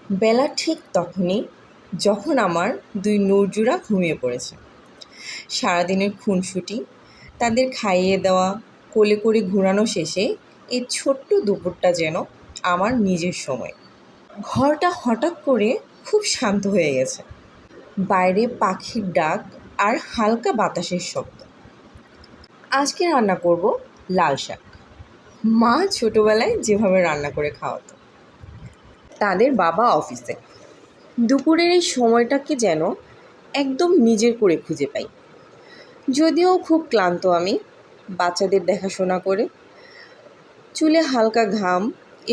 বেলা ঠিক তখনই যখন আমার দুই নূরজোড়া ঘুমিয়ে পড়েছে। সারাদিনের খুনসুটি, তাদের খাইয়ে দেওয়া, কোলে করে ঘোরানো শেষে এই ছোট্ট দুপুরটা যেন আমার নিজের সময়। ঘরটা হঠাৎ করে খুব শান্ত হয়ে গেছে। বাইরে পাখির ডাক আর হালকা বাতাসের শব্দ। আজকে রান্না করব লাল শাক। মা ছোটোবেলায় যেভাবে রান্না করে খাওয়াতো। তাদের বাবা অফিসে। দুপুরের এই সময়টাকে যেন একদম নিজের করে খুঁজে পাই। যদিও খুব ক্লান্ত আমি, বাচ্চাদের দেখাশোনা করে, চুলে হালকা ঘাম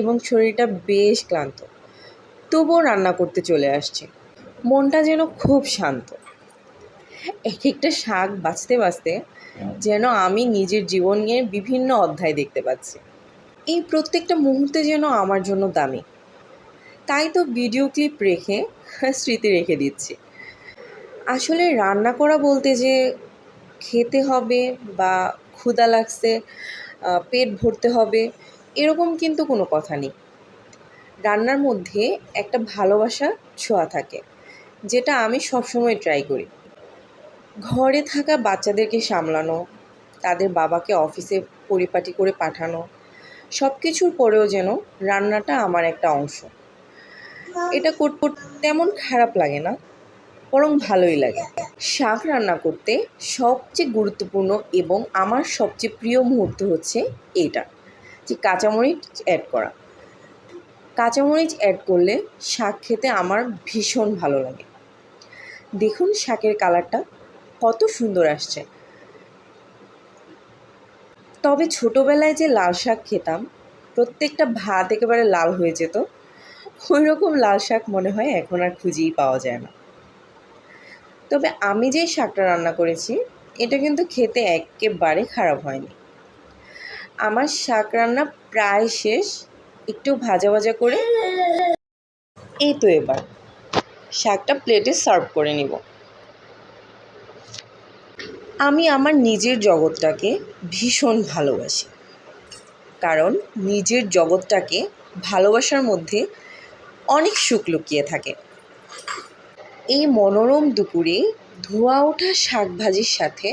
এবং শরীরটা বেশ ক্লান্ত, তবুও রান্না করতে চলে আসছে। মনটা যেন খুব শান্ত। এক একটা শাক বাছতে বাছতে যেন আমি নিজের জীবনের বিভিন্ন অধ্যায় দেখতে পাচ্ছি। এই প্রত্যেকটা মুহূর্তে যেন আমার জন্য দামি। তাই তো ভিডিও ক্লিপ রেখে স্মৃতি রেখে দিচ্ছি। আসলে রান্না করা বলতে যে খেতে হবে বা ক্ষুধা লাগছে, পেট ভরতে হবে, এরকম কিন্তু কোনো কথা নেই। রান্নার মধ্যে একটা ভালোবাসা ছোঁয়া থাকে, যেটা আমি সবসময় ট্রাই করি। ঘরে থাকা বাচ্চাদেরকে সামলানো, তাদের বাবাকে অফিসে পরিপাটি করে পাঠানো, সব কিছুর পরেও যেন রান্নাটা আমার একটা অংশ। এটা করতে তেমন খারাপ লাগে না, বরং ভালোই লাগে। শাক রান্না করতে সবচেয়ে গুরুত্বপূর্ণ এবং আমার সবচেয়ে প্রিয় মুহূর্ত হচ্ছে এইটা, যে কাঁচামরিচ অ্যাড করা। কাঁচামরিচ অ্যাড করলে শাক খেতে আমার ভীষণ ভালো লাগে। দেখুন শাকের কালারটা কত সুন্দর আসছে। তবে ছোটোবেলায় যে লাল শাক খেতাম, প্রত্যেকটা ভাত একেবারে লাল হয়ে যেত, ওই রকম লাল শাক মনে হয় এখন আর খুঁজেই পাওয়া যায় না। তবে আমি যে শাকটা রান্না করেছি, এটা কিন্তু খেতে একেবারে খারাপ হয়নি। আমার শাক রান্না প্রায় শেষ, একটু ভাজা ভাজা করে এই তো এবার শাকটা প্লেটে সার্ভ করে নিব। আমি আমার নিজের জগৎটাকে ভীষণ ভালোবাসি, কারণ নিজের জগৎটাকে ভালোবাসার মধ্যে অনেক সুখ লুকিয়ে থাকে। এই মনোরম দুপুরে ধোয়া ওঠা শাক ভাজির সাথে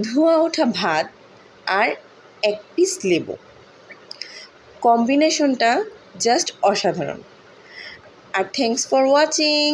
ধোয়া ওঠা ভাত আর এক পিস লেবু, কম্বিনেশনটা জাস্ট অসাধারণ। আর থ্যাঙ্কস ফর ওয়াচিং।